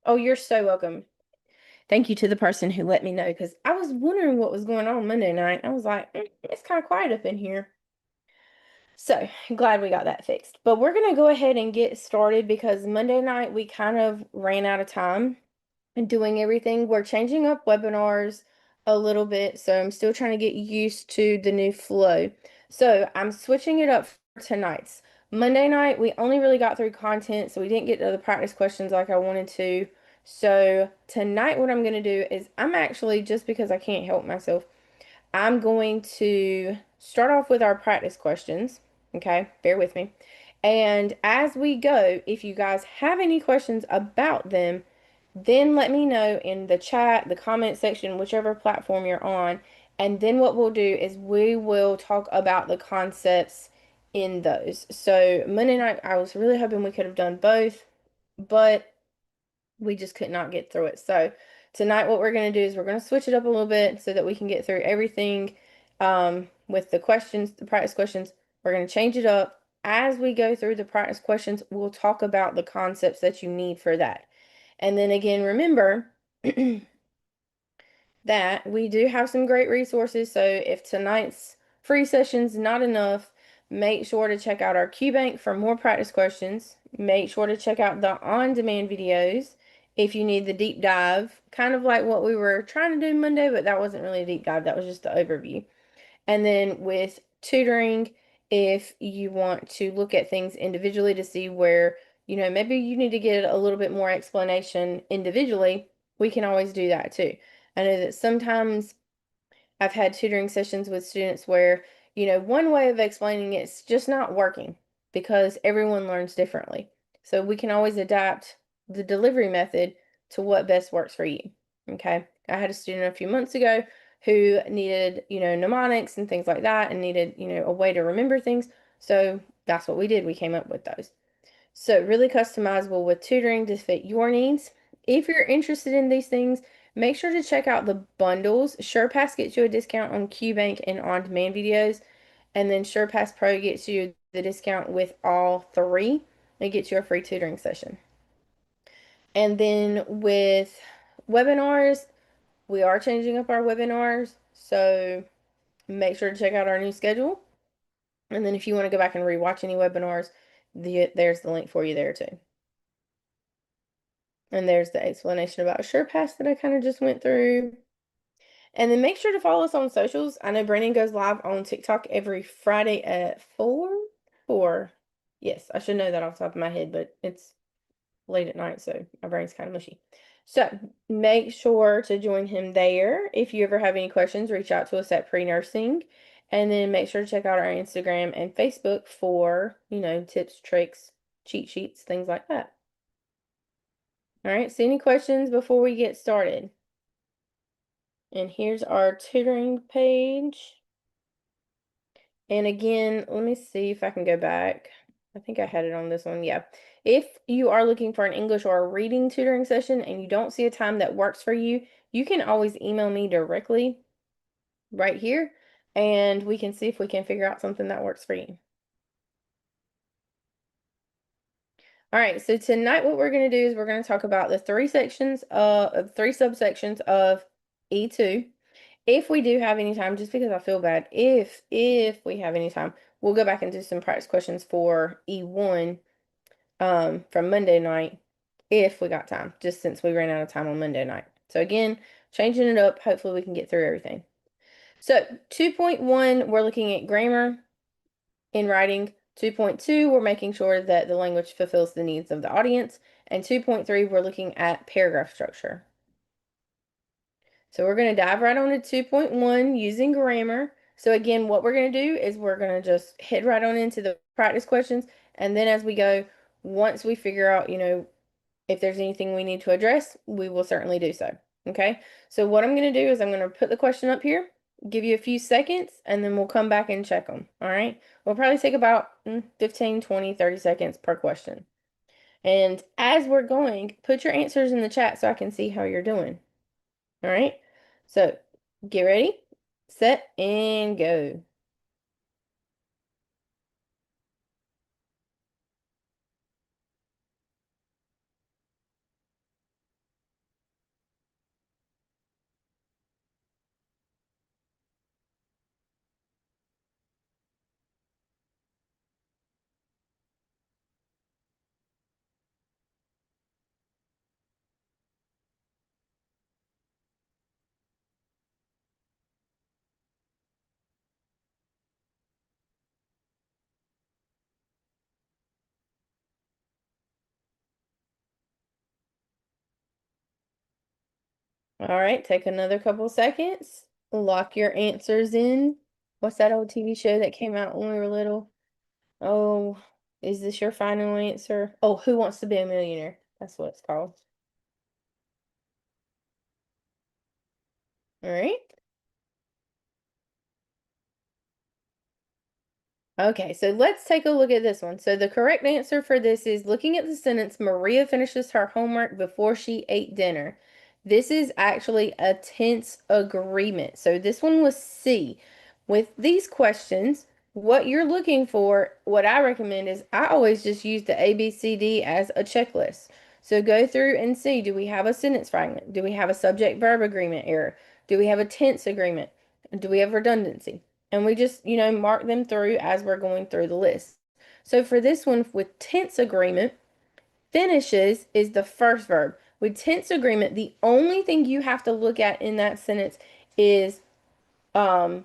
Oh, you're so welcome. Thank you to the person who let me know because I was wondering what was going on Monday night. I was like, it's kind of quiet up in here. So glad we got that fixed. But we're going to go ahead and get started because Monday night we kind of ran out of time and doing everything. We're changing up webinars a little bit, so I'm still trying to get used to the new flow. So I'm switching it up for tonight's. Monday night, we only really got through content, so we didn't get to the practice questions like I wanted to. So tonight, what I'm going to do is I'm actually, just because I can't help myself, I'm going to start off with our practice questions. Okay, bear with me. And as we go, if you guys have any questions about them, then let me know in the chat, the comment section, whichever platform you're on. And then what we'll do is we will talk about the concepts in those. So Monday night, I was really hoping we could have done both, but we just could not get through it. So tonight, what we're going to do is we're going to switch it up a little bit so that we can get through everything with the questions, the practice questions. We're going to change it up. As we go through the practice questions, we'll talk about the concepts that you need for that. And then again, remember that we do have some great resources. So if tonight's free session's not enough, make sure to check out our QBank for more practice questions. Make sure to check out the on-demand videos if you need the deep dive, kind of like what we were trying to do Monday, but that wasn't really a deep dive. That was just the overview. And then with tutoring, if you want to look at things individually to see where, maybe you need to get a little bit more explanation individually, we can always do that too. I know that sometimes I've had tutoring sessions with students where, one way of explaining it's just not working because everyone learns differently. So we can always adapt the delivery method to what best works for you. Okay. I had a student a few months ago who needed, mnemonics and things like that and needed, a way to remember things. So that's what we did. We came up with those. So really customizable with tutoring to fit your needs. If you're interested in these things, make sure to check out the bundles. SurePass gets you a discount on QBank and on-demand videos, and then SurePass Pro gets you the discount with all three. It gets you a free tutoring session. And then with webinars, we are changing up our webinars, so make sure to check out our new schedule. And then if you want to go back and rewatch any webinars, there's the link for you there too. And there's the explanation about SurePass that I kind of just went through. And then make sure to follow us on socials. I know Brandon goes live on TikTok every Friday at 4. 4. Yes, I should know that off the top of my head, but it's late at night, so my brain's kind of mushy. So make sure to join him there. If you ever have any questions, reach out to us at pre-nursing. And then make sure to check out our Instagram and Facebook for, tips, tricks, cheat sheets, things like that. All right, so any questions before we get started? And here's our tutoring page. And again, let me see if I can go back. I think I had it on this one. Yeah. If you are looking for an English or a reading tutoring session and you don't see a time that works for you, you can always email me directly right here and we can see if we can figure out something that works for you. All right, so tonight what we're going to do is we're going to talk about the three subsections of E2. If we do have any time, just because I feel bad, if we have any time, we'll go back and do some practice questions for E1 from Monday night if we got time, just since we ran out of time on Monday night. So again, changing it up, hopefully we can get through everything. So 2.1, we're looking at grammar in writing. 2.2, we're making sure that the language fulfills the needs of the audience. And 2.3, we're looking at paragraph structure. So we're going to dive right on to 2.1 using grammar. So again, what we're going to do is we're going to just head right on into the practice questions. And then as we go, once we figure out, if there's anything we need to address, we will certainly do so. Okay. So what I'm going to do is I'm going to put the question up here, give you a few seconds, and then we'll come back and check them. All right. We'll probably take about 15, 20, 30 seconds per question. And as we're going, put your answers in the chat so I can see how you're doing. All right. So get ready, set, and go. All right, take another couple seconds. Lock your answers in. What's that old TV show that came out when we were little? Oh, is this your final answer? Oh, Who Wants to Be a Millionaire? That's what it's called. All right. Okay, so let's take a look at this one. So the correct answer for this is looking at the sentence, Maria finishes her homework before she ate dinner. This is actually a tense agreement. So this one was C. With these questions, what you're looking for, what I recommend is I always just use the A, B, C, D as a checklist. So go through and see, do we have a sentence fragment? Do we have a subject verb agreement error? Do we have a tense agreement? Do we have redundancy? And we just, mark them through as we're going through the list. So for this one with tense agreement, finishes is the first verb. With tense agreement, the only thing you have to look at in that sentence is, or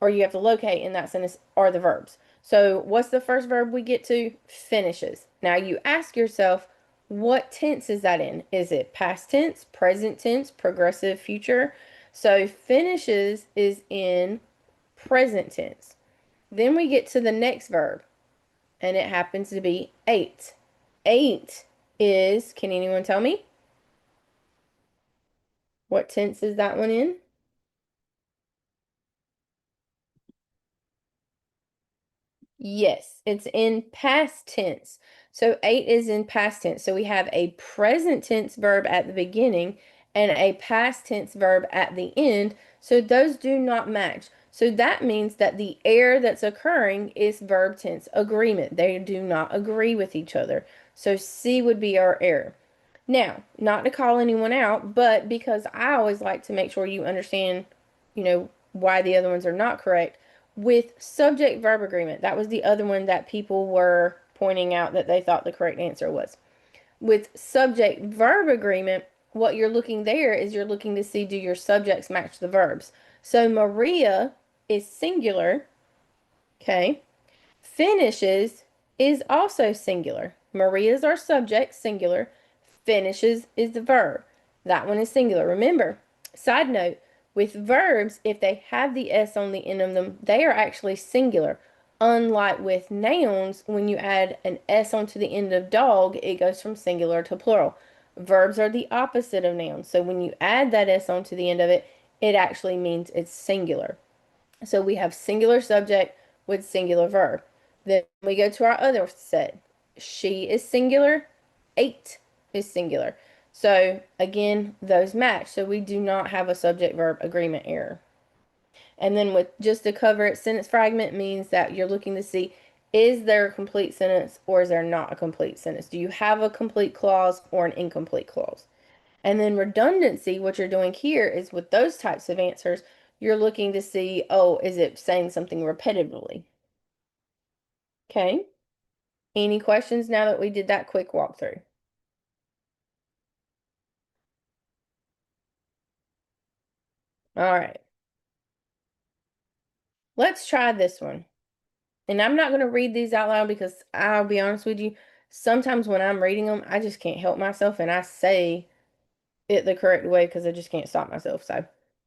you have to locate in that sentence are the verbs. So what's the first verb we get to? Finishes. Now you ask yourself, what tense is that in? Is it past tense, present tense, progressive, future? So finishes is in present tense. Then we get to the next verb, and it happens to be ate. Ate is, can anyone tell me? What tense is that one in? Yes, it's in past tense. So ate is in past tense. So we have a present tense verb at the beginning and a past tense verb at the end. So those do not match. So that means that the error that's occurring is verb tense agreement. They do not agree with each other. So C would be our error. Now, not to call anyone out, but because I always like to make sure you understand, why the other ones are not correct. With subject verb agreement, that was the other one that people were pointing out that they thought the correct answer was. With subject verb agreement, what you're looking there is you're looking to see, do your subjects match the verbs? So Maria is singular, okay? Finishes is also singular. Maria is our subject, singular. Finishes is the verb. That one is singular. Remember, side note, with verbs, if they have the S on the end of them, they are actually singular. Unlike with nouns, when you add an S onto the end of dog, it goes from singular to plural. Verbs are the opposite of nouns. So when you add that S onto the end of it, it actually means it's singular. So we have singular subject with singular verb. Then we go to our other set. She is singular, ate is singular. So again, those match. So we do not have a subject verb agreement error. And then with just to cover it, sentence fragment means that you're looking to see, is there a complete sentence or is there not a complete sentence? Do you have a complete clause or an incomplete clause? And then redundancy, what you're doing here is with those types of answers, you're looking to see, oh, is it saying something repetitively? Okay. Any questions now that we did that quick walkthrough? All right. Let's try this one. And I'm not going to read these out loud because I'll be honest with you, sometimes when I'm reading them, I just can't help myself and I say it the correct way because I just can't stop myself. So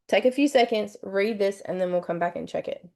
take a few seconds, read this, and then we'll come back and check it.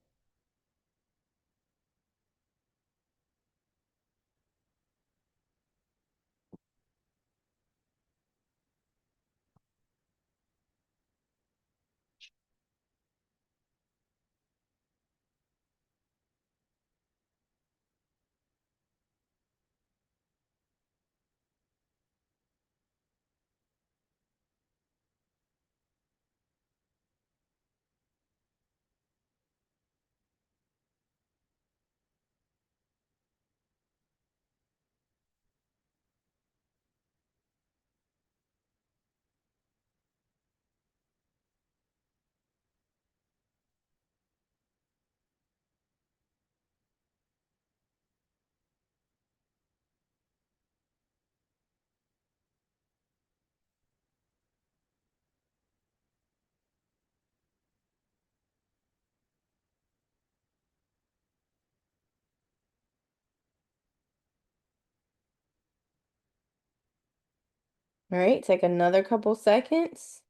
All right, take another couple seconds.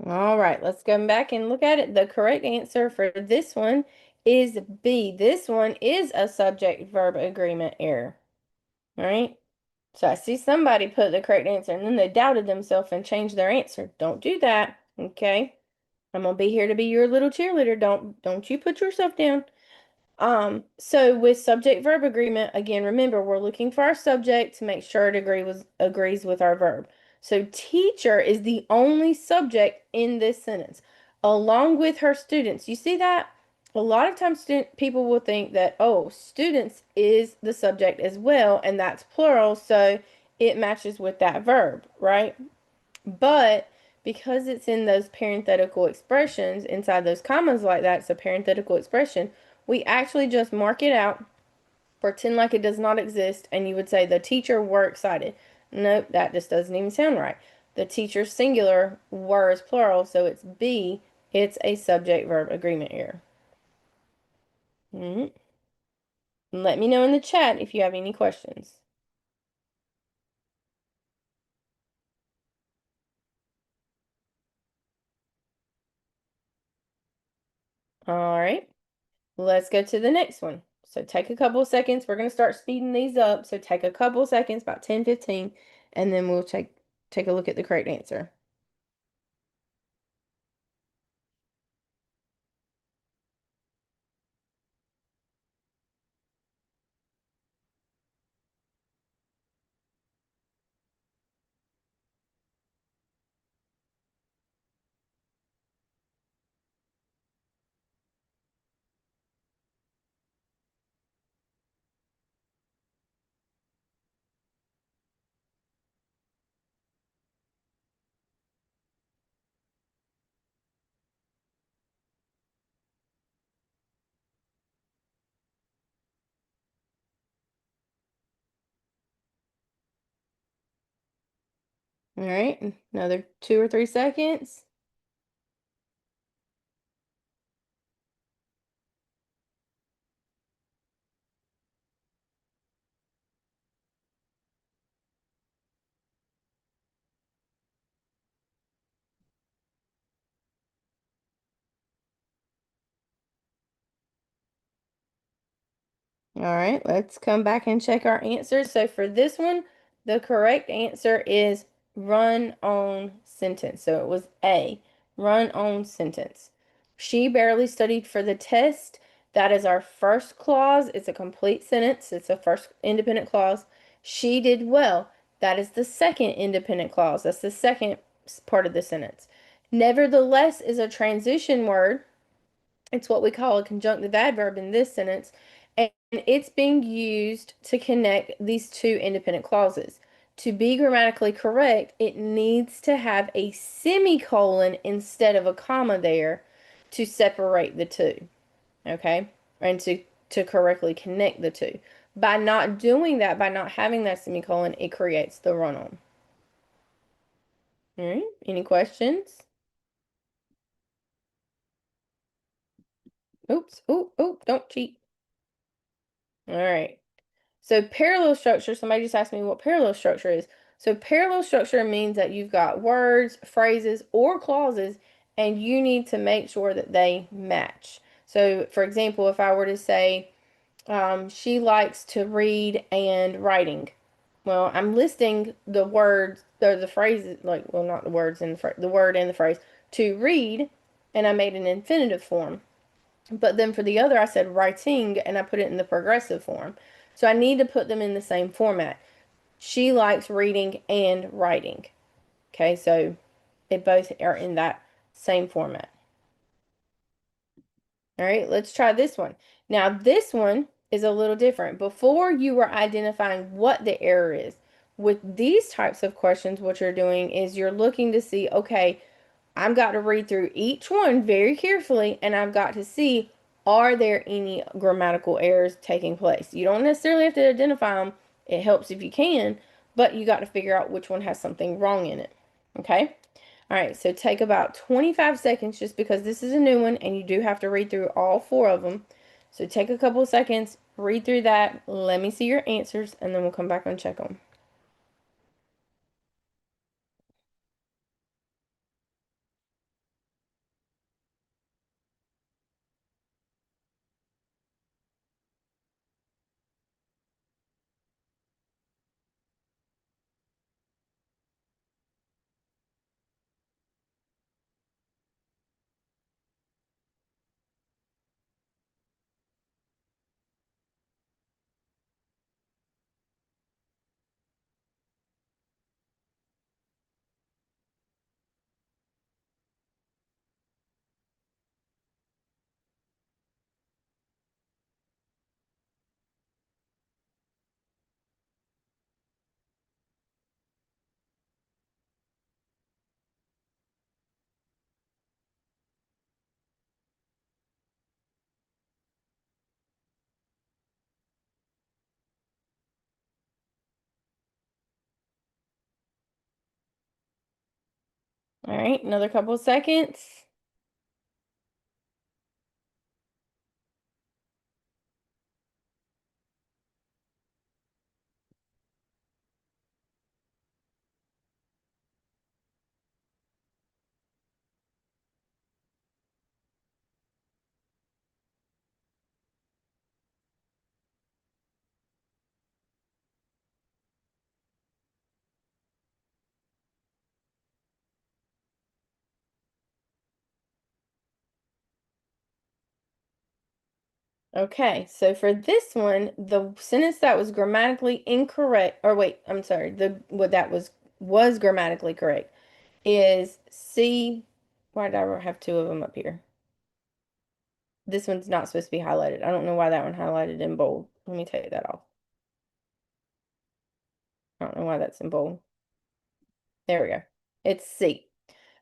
All right, let's go back and look at it. The correct answer for this one is B. This one is a subject verb agreement error. All right. So I see somebody put the correct answer and then they doubted themselves and changed their answer. Don't do that. Okay. I'm gonna be here to be your little cheerleader. Don't you put yourself down. So with subject verb agreement, again, remember we're looking for our subject to make sure it agrees with our verb. So teacher is the only subject in this sentence, along with her students. You see that? A lot of times people will think that, oh, students is the subject as well, and that's plural, so it matches with that verb, right? But because it's in those parenthetical expressions, inside those commas like that, it's a parenthetical expression, we actually just mark it out, pretend like it does not exist, and you would say the teacher were excited. Nope, that just doesn't even sound right. The teacher singular, were is plural, so it's B. It's a subject verb agreement error. Mm-hmm. Let me know in the chat if you have any questions. All right. Let's go to the next one. So take a couple of seconds. We're going to start speeding these up. So take a couple of seconds, about 10, 15, and then we'll take a look at the correct answer. All right, another 2 or 3 seconds. All right, let's come back and check our answers. So for this one, the correct answer is run on sentence. So it was A, run on sentence. She barely studied for the test. That is our first clause. It's a complete sentence. It's a first independent clause. She did well. That is the second independent clause. That's the second part of the sentence. Nevertheless is a transition word. It's what we call a conjunctive adverb in this sentence, and it's being used to connect these two independent clauses. To be grammatically correct, it needs to have a semicolon instead of a comma there to separate the two, okay? And to correctly connect the two. By not doing that, by not having that semicolon, it creates the run-on. All right, any questions? Oops, don't cheat. All right. So parallel structure, somebody just asked me what parallel structure is. So parallel structure means that you've got words, phrases, or clauses, and you need to make sure that they match. So for example, if I were to say, she likes to read and writing. Well, I'm listing the words or the phrases, like, well, not the words and the word and the phrase to read, and I made an infinitive form. But then for the other, I said writing and I put it in the progressive form. So I need to put them in the same format. She likes reading and writing. Okay, so they both are in that same format. All right, let's try this one. Now, this one is a little different. Before you were identifying what the error is. With these types of questions, what you're doing is you're looking to see, okay, I've got to read through each one very carefully and I've got to see, are there any grammatical errors taking place? You don't necessarily have to identify them. It helps if you can, but you got to figure out which one has something wrong in it. Okay? All right, so take about 25 seconds just because this is a new one and you do have to read through all four of them. So take a couple of seconds, read through that, let me see your answers, and then we'll come back and check them. All right, another couple of seconds. Okay, so for this one, the sentence that was grammatically incorrect, or wait, I'm sorry, the what that was grammatically correct is C. Why did I have two of them up here? This one's not supposed to be highlighted. I don't know why that one highlighted in bold. Let me take that off. I don't know why that's in bold. There we go. It's C.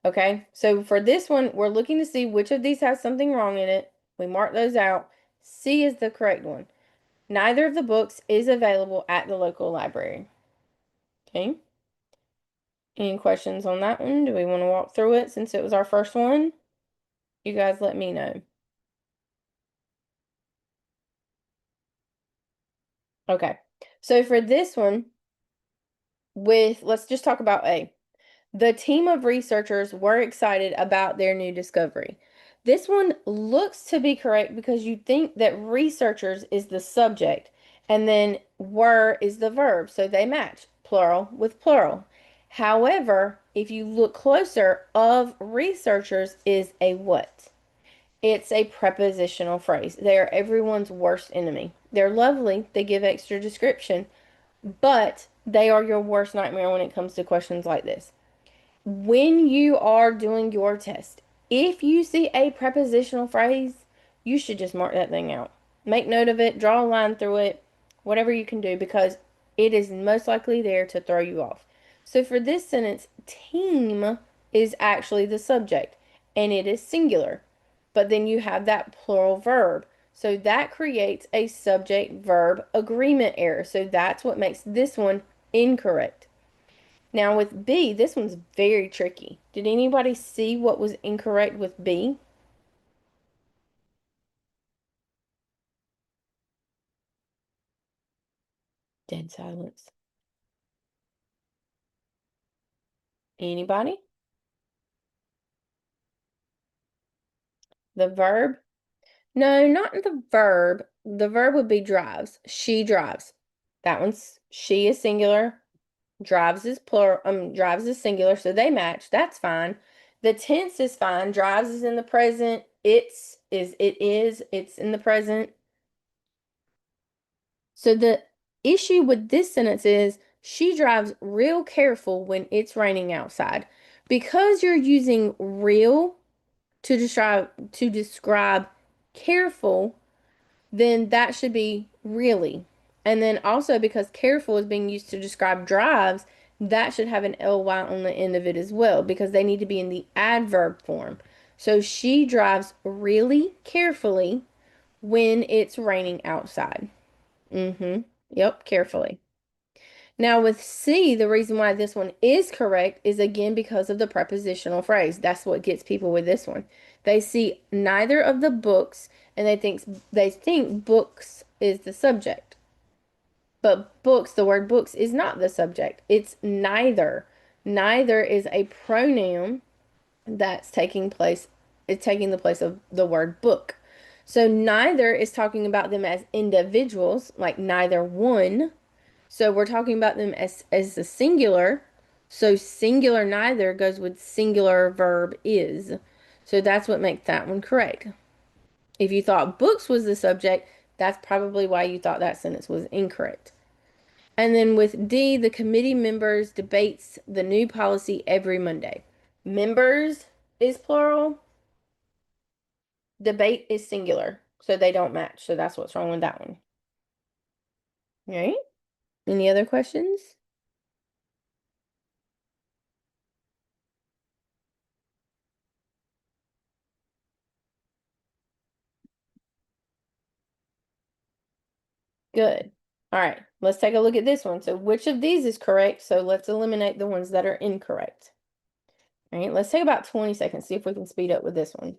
Okay, so for this one, we're looking to see which of these has something wrong in it. We mark those out. C is the correct one. Neither of the books is available at the local library. Okay. Any questions on that one? Do we want to walk through it since it was our first one? You guys let me know. Okay. So for this one, let's just talk about A. The team of researchers were excited about their new discovery. This one looks to be correct because you think that researchers is the subject and then were is the verb, so they match plural with plural. However, if you look closer, of researchers is a what? It's a prepositional phrase. They are everyone's worst enemy. They're lovely, they give extra description, but they are your worst nightmare when it comes to questions like this. When you are doing your test, if you see a prepositional phrase, you should just mark that thing out. Make note of it, draw a line through it, whatever you can do, because it is most likely there to throw you off. So for this sentence, team is actually the subject and it is singular, but then you have that plural verb. So that creates a subject verb agreement error. So that's what makes this one incorrect. Now with B, this one's very tricky. Did anybody see what was incorrect with B? Dead silence. Anybody? The verb? No, not the verb. The verb would be drives. She drives. That one's she is singular. Drives is plural. Drives is singular, so they match. That's fine. The tense is fine. Drives is in the present. It's in the present. So the issue with this sentence is she drives real careful when it's raining outside. Because you're using real to describe careful, then that should be really. And then also because careful is being used to describe drives, that should have an ly on the end of it as well because they need to be in the adverb form. So she drives really carefully when it's raining outside. Mm-hmm. Yep, carefully. Now with C, the reason why this one is correct is again because of the prepositional phrase. That's what gets people with this one. They see neither of the books and they think books is the subject. But books, the word books is not the subject. It's neither. Neither is a pronoun that's taking the place of the word book. So neither is talking about them as individuals, like neither one. So we're talking about them as the singular. So singular neither goes with singular verb is. So that's what makes that one correct. If you thought books was the subject, that's probably why you thought that sentence was incorrect. And then with D, the committee members debates the new policy every Monday. Members is plural, debate is singular. So they don't match. So that's what's wrong with that one. All right? Any other questions? Good. All right, let's take a look at this one. So which of these is correct? So let's eliminate the ones that are incorrect. All right, let's take about 20 seconds, see if we can speed up with this one.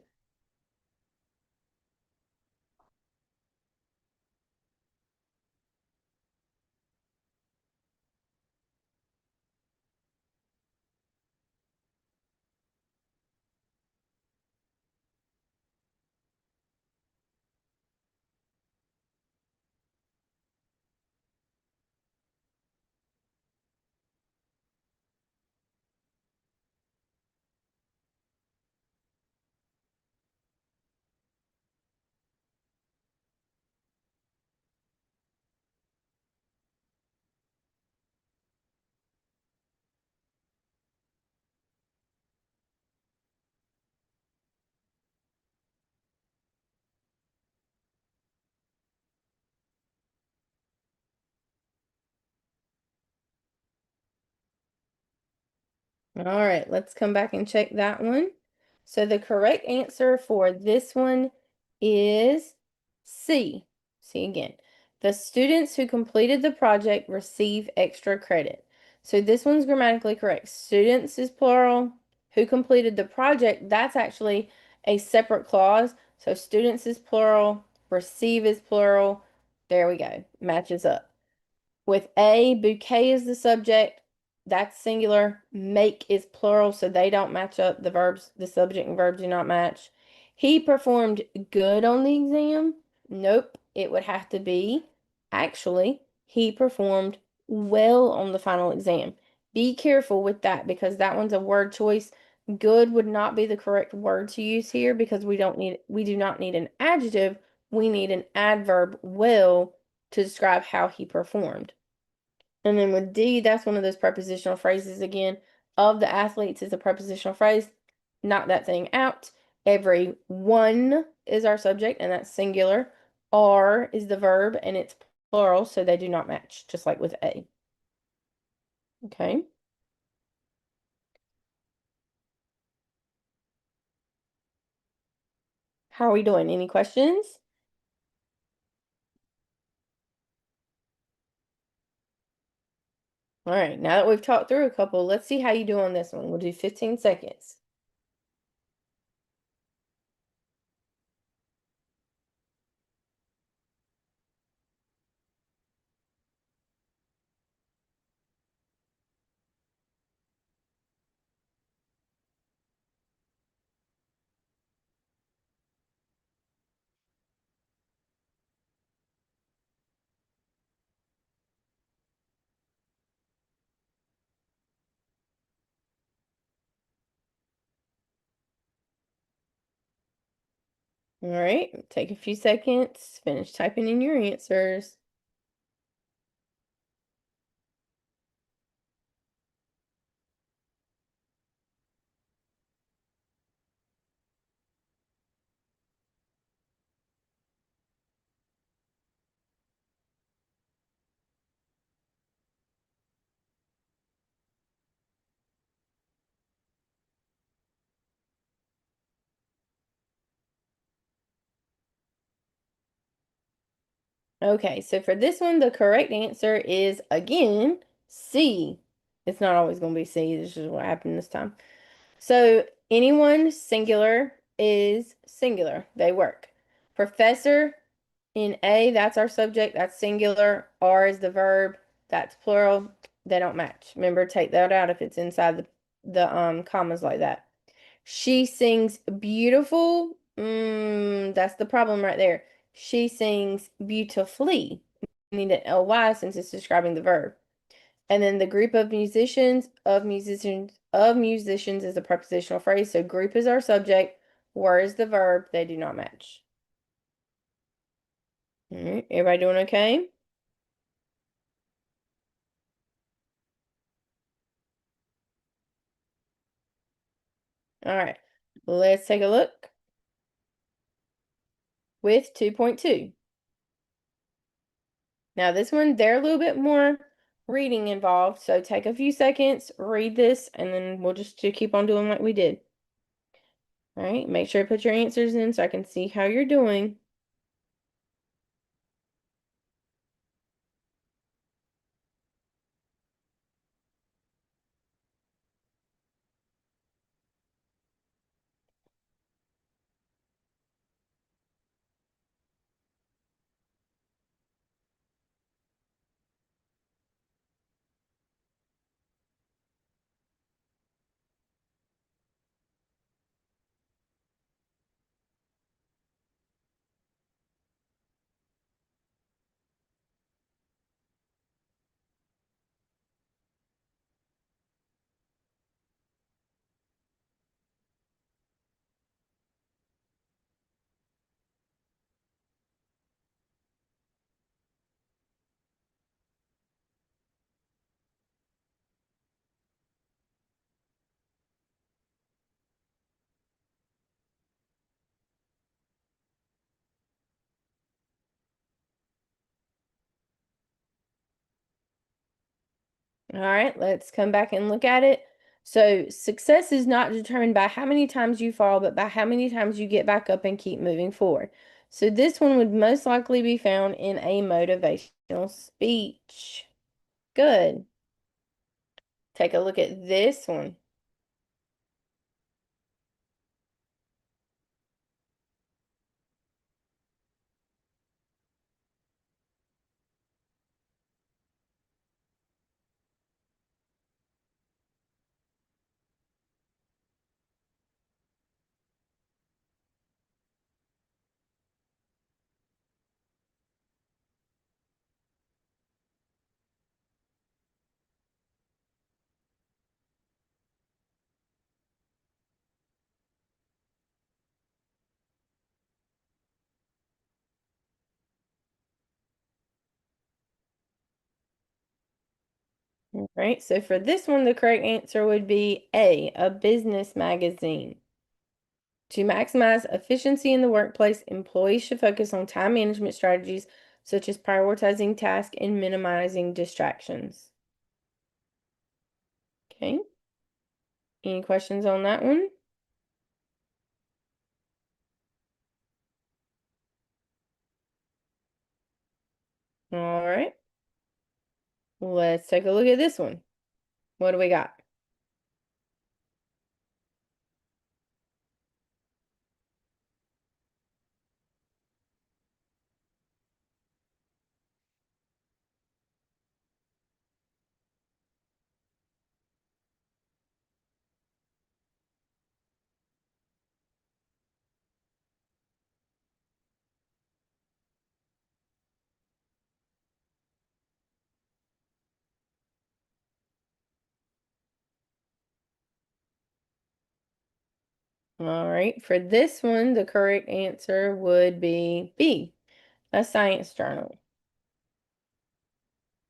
All right, let's come back and check that one. So the correct answer for this one is C. See again. The students who completed the project receive extra credit. So this one's grammatically correct. Students is plural. Who completed the project, that's actually a separate clause. So students is plural, receive is plural. There we go. Matches up. With A, bouquet is the subject. That's singular. Make is plural, so they don't match up. The verbs, the subject and verb do not match. He performed good on the exam. Nope, it would have to be actually, he performed well on the final exam. Be careful with that because that one's a word choice. Good would not be the correct word to use here because we do not need an adjective. We need an adverb well to describe how he performed. And then with D, that's one of those prepositional phrases again. Of the athletes is a prepositional phrase. Knock that thing out. Every one is our subject, and that's singular. Are is the verb, and it's plural, so they do not match, just like with A. Okay. How are we doing? Any questions? All right, now that we've talked through a couple, let's see how you do on this one. We'll do 15 seconds. All right, take a few seconds, finish typing in your answers. Okay, so for this one, the correct answer is again C. It's not always going to be C. This is what happened this time. So anyone singular is singular. They work. Professor in A, that's our subject. That's singular. R is the verb. That's plural. They don't match. Remember, take that out if it's inside the commas like that. She sings beautiful. That's the problem right there. She sings beautifully. We need an ly since it's describing the verb. And then the group of musicians is a prepositional phrase. So group is our subject. Were is the verb. They do not match. All right, everybody doing okay? All right, let's take a look with 2.2. Now this one, they're a little bit more reading involved, so take a few seconds, read this, and then we'll just keep on doing like we did. All right, make sure to put your answers in so I can see how you're doing. All right, let's come back and look at it. So, success is not determined by how many times you fall, but by how many times you get back up and keep moving forward. So, this one would most likely be found in a motivational speech. Good. Take a look at this one. All right, so for this one, the correct answer would be a business magazine. To maximize efficiency in the workplace, employees should focus on time management strategies such as prioritizing tasks and minimizing distractions. Okay, any questions on that one? All right, let's take a look at this one. What do we got? All right, for this one, the correct answer would be B, a science journal.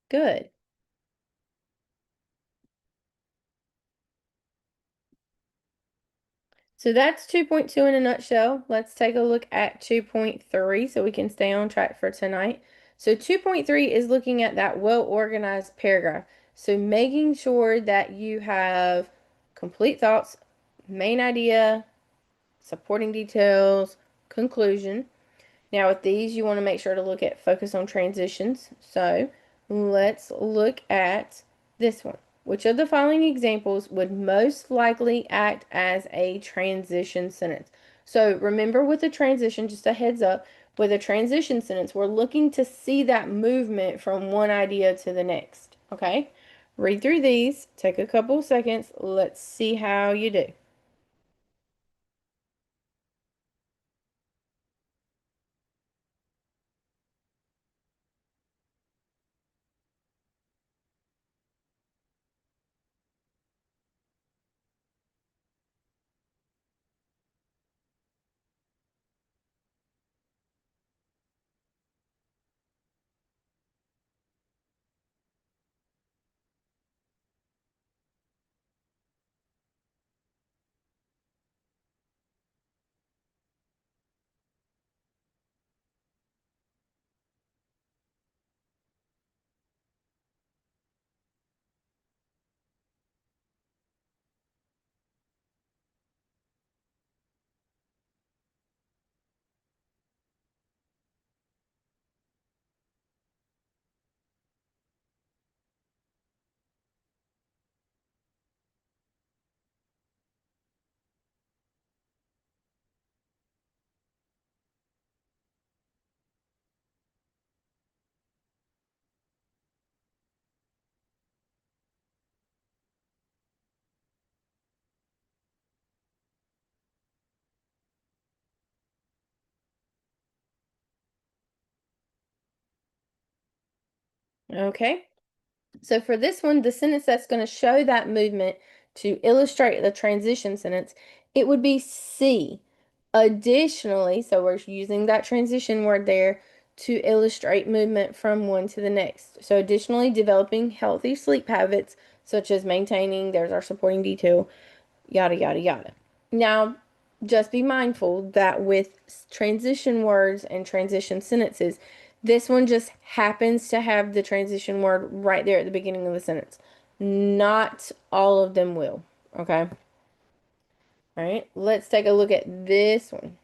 Good. So that's 2.2 in a nutshell. Let's take a look at 2.3 so we can stay on track for tonight. So 2.3 is looking at that well-organized paragraph. So making sure that you have complete thoughts, main idea, supporting details, conclusion. Now with these, you want to make sure to look at focus on transitions. So let's look at this one. Which of the following examples would most likely act as a transition sentence? So remember with a transition, just a heads up, with a transition sentence, we're looking to see that movement from one idea to the next. Okay? Read through these, take a couple seconds, let's see how you do. Okay? So for this one, the sentence that's going to show that movement to illustrate the transition sentence, it would be C. Additionally, so we're using that transition word there to illustrate movement from one to the next. So additionally, developing healthy sleep habits, such as maintaining, there's our supporting detail, yada, yada, yada. Now, just be mindful that with transition words and transition sentences, this one just happens to have the transition word right there at the beginning of the sentence. Not all of them will. Okay. All right. Let's take a look at this one.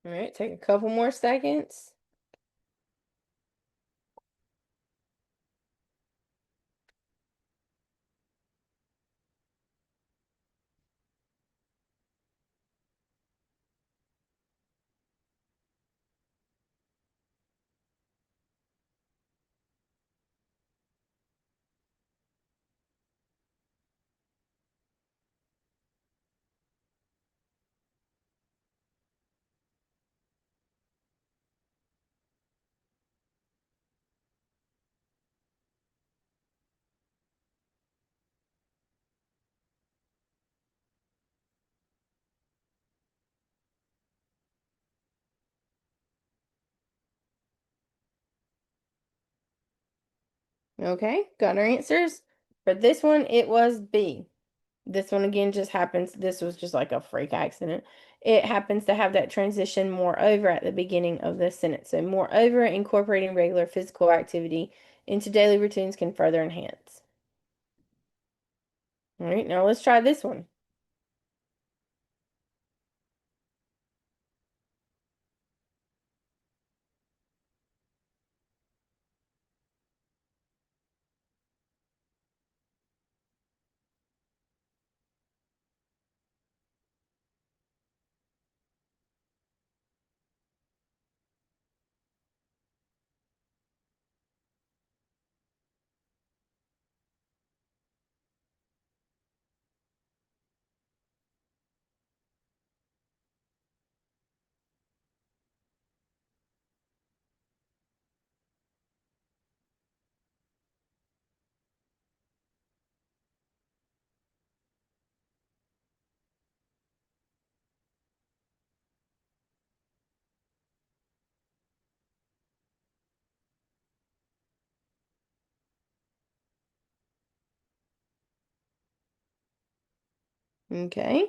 All right. Take a couple more seconds. Okay. Got our answers. For this one, it was B. This one again just happens, this was just like a freak accident. It happens to have that transition moreover at the beginning of the sentence. So, moreover, incorporating regular physical activity into daily routines can further enhance. All right, now let's try this one. Okay,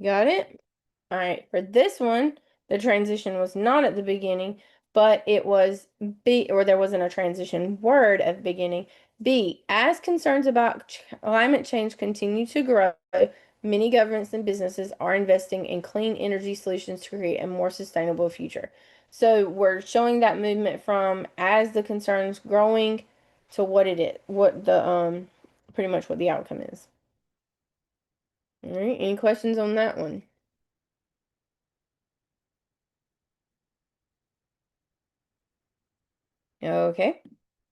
got it. All right, for this one, the transition was not at the beginning, but it was B, or there wasn't a transition word at the beginning. B, as concerns about climate change continue to grow, many governments and businesses are investing in clean energy solutions to create a more sustainable future. So we're showing that movement from as the concerns growing to what it is, what the pretty much what the outcome is. All right, any questions on that one? Okay.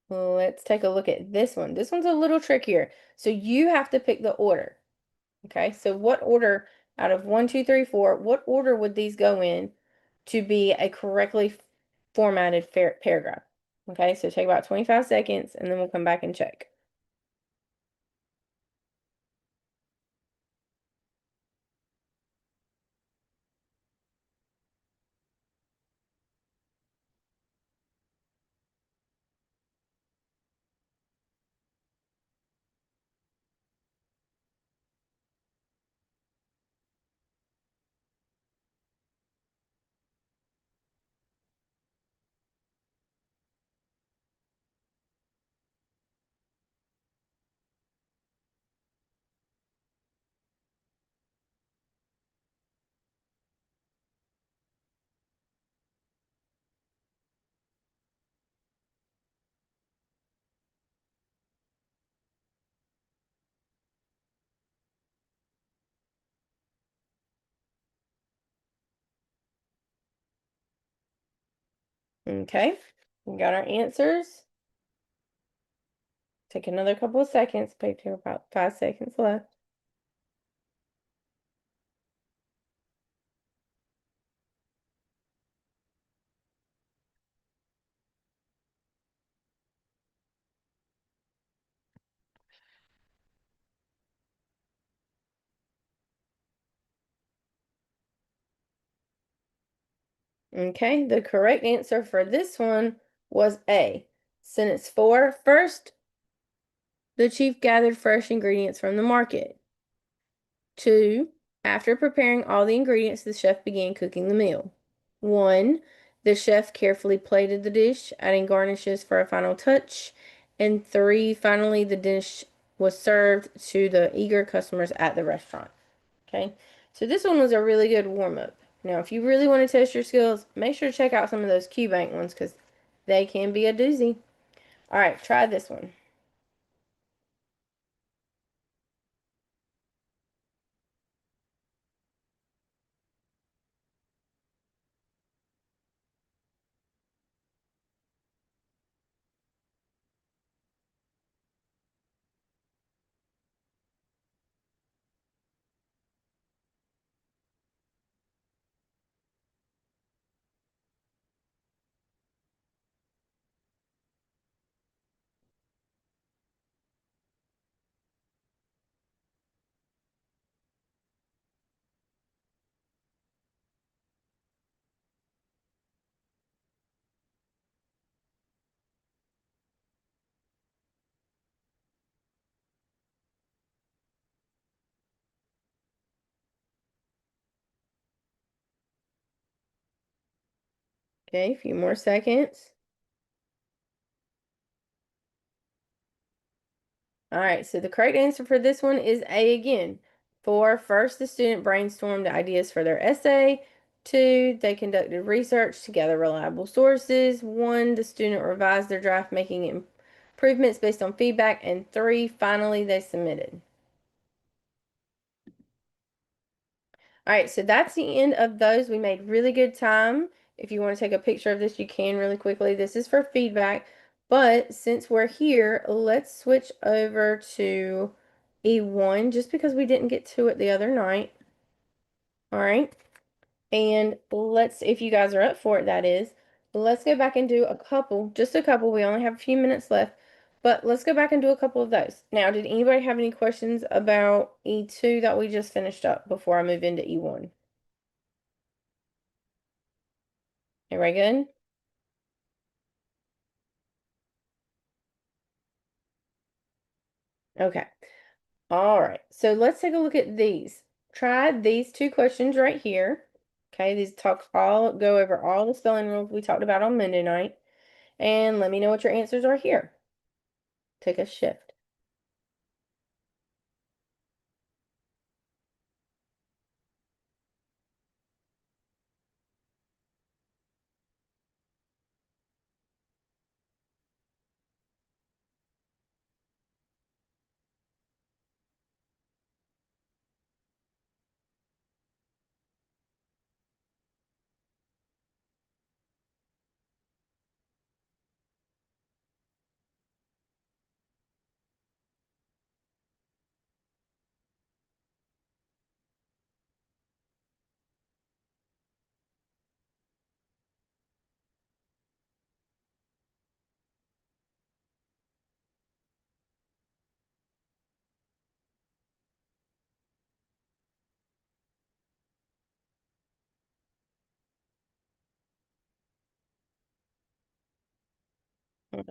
Let's take a look at this one. This one's a little trickier. So you have to pick the order. Okay. So what order out of one, two, three, four, what order would these go in to be a correctly formatted paragraph? Okay. So take about 25 seconds and then we'll come back and check. Okay. We got our answers. Take another couple of seconds. Take about 5 seconds left. Okay, the correct answer for this one was A. Sentence 4. First, the chief gathered fresh ingredients from the market. 2. After preparing all the ingredients, the chef began cooking the meal. 1. The chef carefully plated the dish, adding garnishes for a final touch. And 3. Finally, the dish was served to the eager customers at the restaurant. Okay, so this one was a really good warm-up. Now, if you really want to test your skills, make sure to check out some of those Q Bank ones because they can be a doozy. All right, try this one. Okay, a few more seconds. All right, so the correct answer for this one is A again. 4, first the student brainstormed the ideas for their essay. 2, they conducted research to gather reliable sources. 1, the student revised their draft, making improvements based on feedback. And 3, finally, they submitted. All right, so that's the end of those. We made really good time. If you want to take a picture of this, you can really quickly. This is for feedback. But since we're here, let's switch over to E1 just because we didn't get to it the other night. All right. And let's, if you guys are up for it, that is, let's go back and do a couple, just a couple. We only have a few minutes left, but let's go back and do a couple of those. Now, did anybody have any questions about E2 that we just finished up before I move into E1? Everybody good? Okay. All right. So let's take a look at these. Try these two questions right here. Okay, these go over all the spelling rules we talked about on Monday night. And let me know what your answers are here. Take a shift.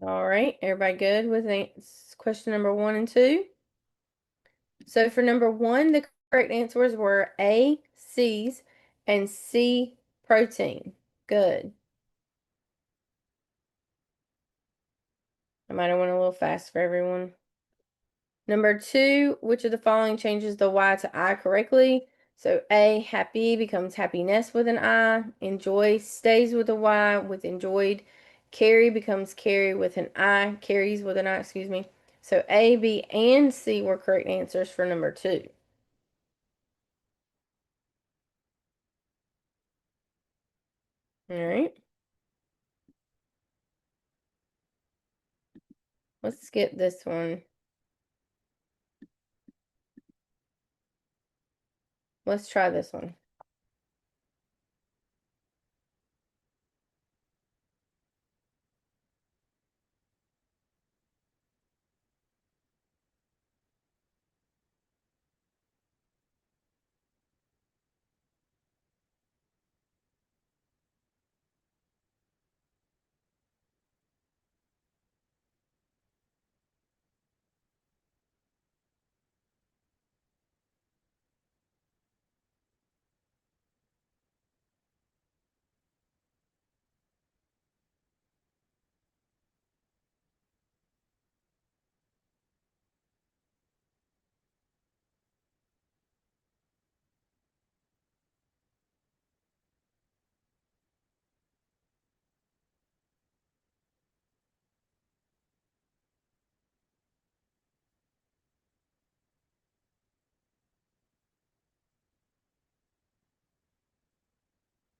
All right, everybody good with question number 1 and 2? So for number 1, the correct answers were A, C's, and C, protein. Good. I might have went a little fast for everyone. Number 2, which of the following changes the Y to I correctly? So A, happy becomes happiness with an I. Enjoy stays with a Y with enjoyed. Carry becomes carry with an I. Carries with an I, excuse me. So A, B, and C were correct answers for number 2. All right. Let's skip this one. Let's try this one.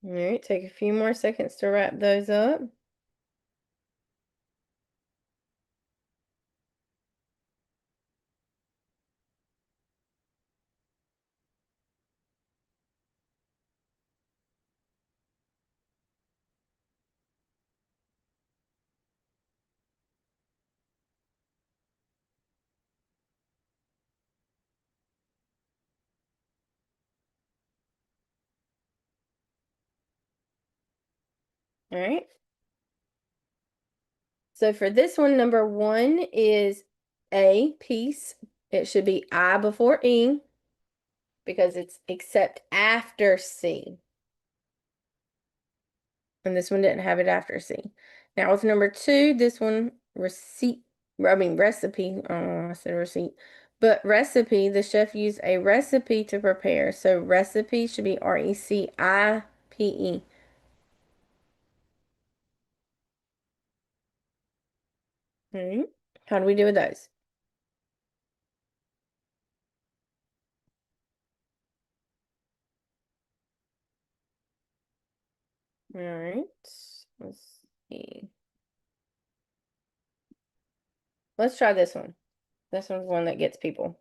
All right, take a few more seconds to wrap those up. All right. So for this one, number one is a piece. It should be I before E because it's except after C. And this one didn't have it after C. Now with number two, this one recipe. Oh, I said receipt. But recipe, the chef used a recipe to prepare. So recipe should be RECIPE. All right. How do we do with those? All right. Let's see. Let's try this one. This one's one that gets people.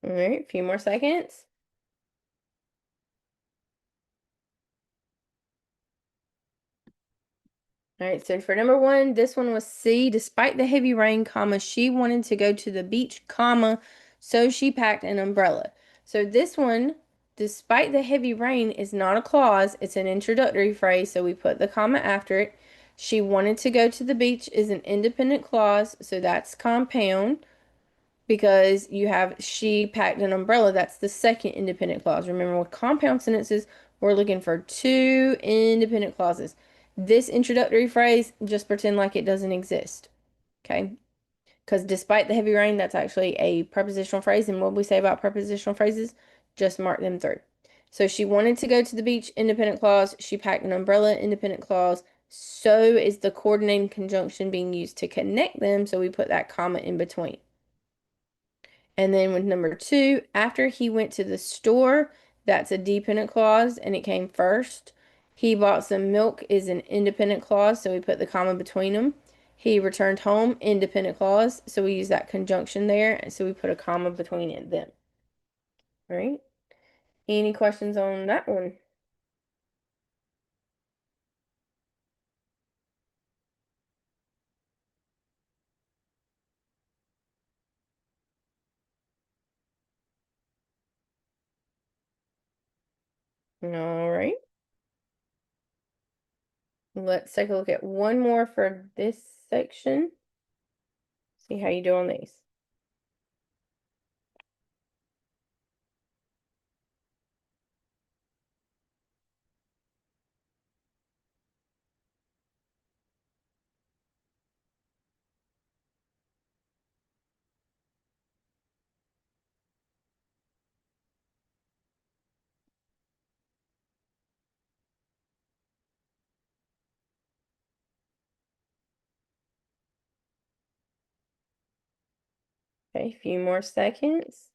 All right, a few more seconds. All right, so for number one, this one was C. Despite the heavy rain, comma, she wanted to go to the beach, comma, so she packed an umbrella. So this one, despite the heavy rain, is not a clause. It's an introductory phrase, so we put the comma after it. She wanted to go to the beach is an independent clause, so that's compound because you have she packed an umbrella. That's the second independent clause. Remember, with compound sentences, we're looking for two independent clauses. This introductory phrase, just pretend like it doesn't exist. Okay? Because despite the heavy rain, that's actually a prepositional phrase. And what we say about prepositional phrases, just mark them through. So she wanted to go to the beach, independent clause. She packed an umbrella, independent clause. So is the coordinating conjunction being used to connect them. So we put that comma in between. And then with number two, after he went to the store, that's a dependent clause and it came first. He bought some milk is an independent clause, so we put the comma between them. He returned home, independent clause, so we use that conjunction there, and so we put a comma between it them. All right. Any questions on that one? All right. Let's take a look at one more for this section. See how you do on these. Okay, a few more seconds.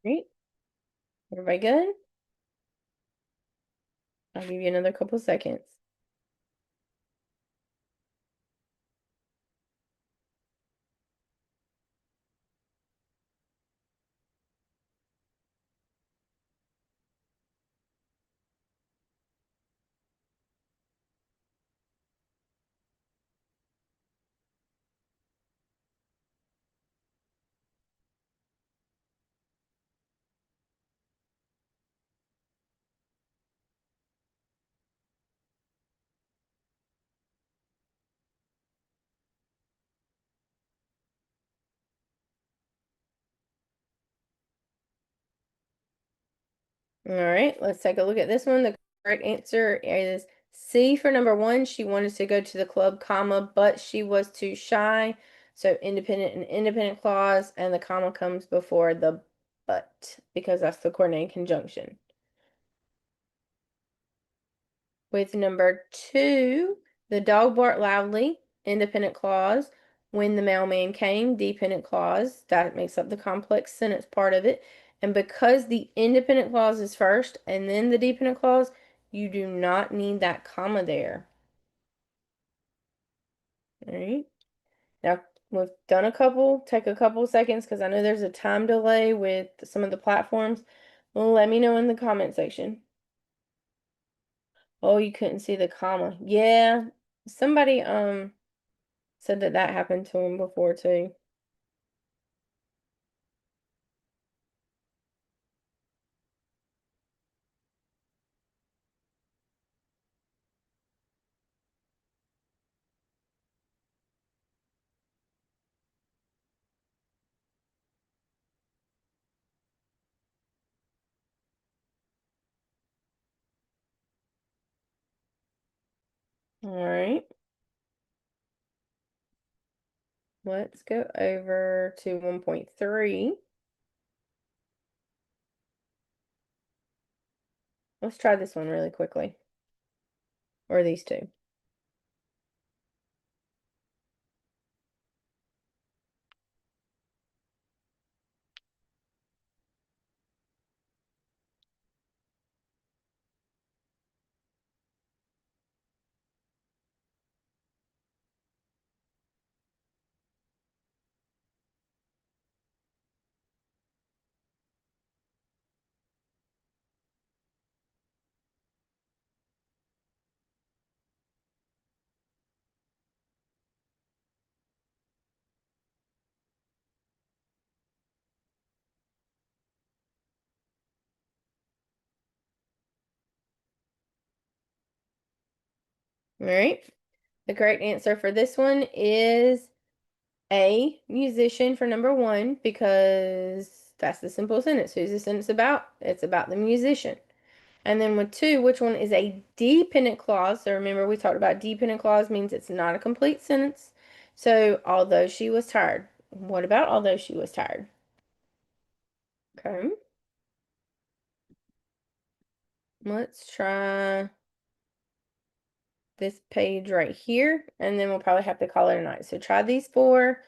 Great. Everybody good? I'll give you another couple seconds. All right, let's take a look at this one. The correct answer is C for number one. She wanted to go to the club, comma, but she was too shy. So independent and independent clause, and the comma comes before the but because that's the coordinating conjunction. With number two, the dog barked loudly, independent clause. When the mailman came, dependent clause. That makes up the complex sentence part of it. And because the independent clause is first and then the dependent clause, you do not need that comma there. All right. Now, we've done a couple. Take a couple seconds because I know there's a time delay with some of the platforms. Let me know in the comment section. Oh, you couldn't see the comma. Yeah. Somebody said that that happened to him before too. All right. Let's go over to 1.3. Let's try this one really quickly. Or these two. All right. The correct answer for this one is A, musician for number one, because that's the simple sentence. Who's the sentence about? It's about the musician. And then with two, which one is a dependent clause? So remember, we talked about dependent clause means it's not a complete sentence. So, although she was tired. What about although she was tired? Okay. Let's try this page right here, and then we'll probably have to call it a night. So try these four,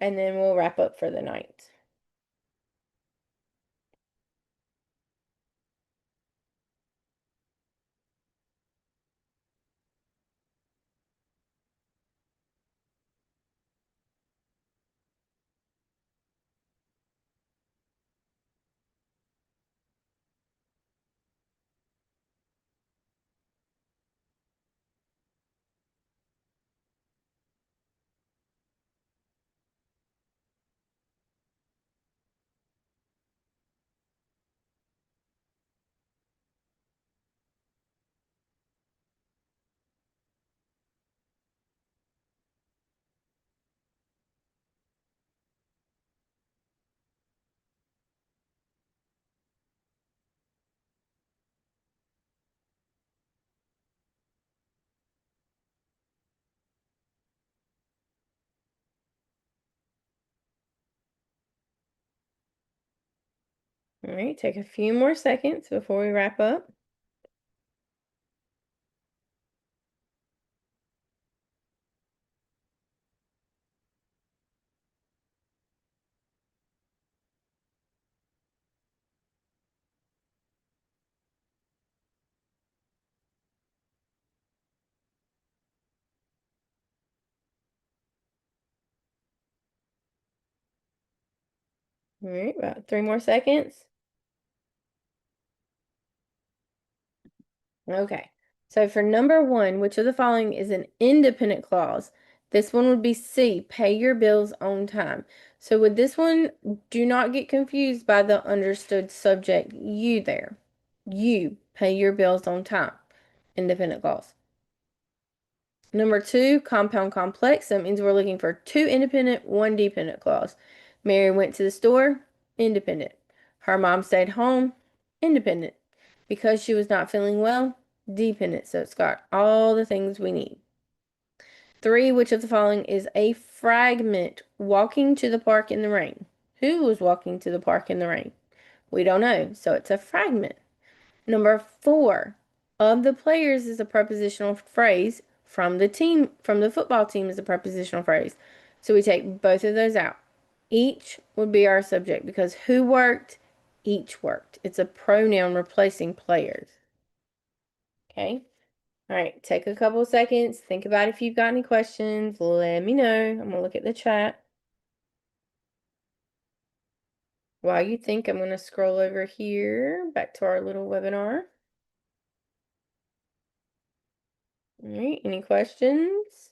and then we'll wrap up for the night. All right, take a few more seconds before we wrap up. All right, about 3 more seconds. Okay. So for number one, which of the following is an independent clause? This one would be C, pay your bills on time. So with this one, do not get confused by the understood subject you there. You pay your bills on time. Independent clause. Number two, compound complex. That means we're looking for two independent, one dependent clause. Mary went to the store, independent. Her mom stayed home, independent. Because she was not feeling well, dependent. So it's got all the things we need. Three, which of the following is a fragment? Walking to the park in the rain. Who was walking to the park in the rain? We don't know. So it's a fragment. Number four, of the players is a prepositional phrase. From the team, from the football team is a prepositional phrase. So we take both of those out. Each would be our subject because who worked? Each worked. It's a pronoun replacing players. Okay. All right. Take a couple seconds. Think about if you've got any questions. Let me know. I'm going to look at the chat. While you think, I'm going to scroll over here back to our little webinar. All right. Any questions?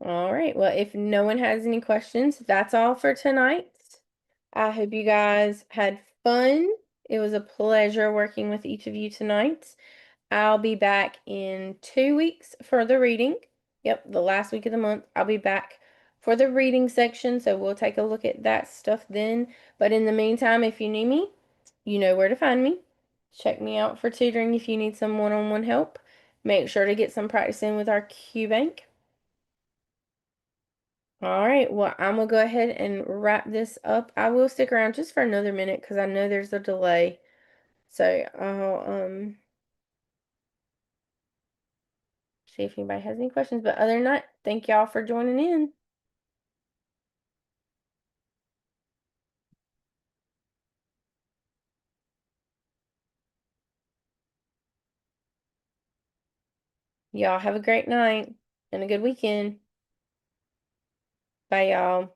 All right. Well, if no one has any questions, that's all for tonight. I hope you guys had fun. It was a pleasure working with each of you tonight. I'll be back in 2 weeks for the reading. Yep, the last week of the month. I'll be back for the reading section, so we'll take a look at that stuff then. But in the meantime, if you need me, you know where to find me. Check me out for tutoring if you need some one-on-one help. Make sure to get some practice in with our Q bank. All right, well, I'm gonna go ahead and wrap this up. I will stick around just for another minute because I know there's a delay. So I'll see if anybody has any questions. But other than that, thank y'all for joining in. Y'all have a great night and a good weekend. Bye, y'all.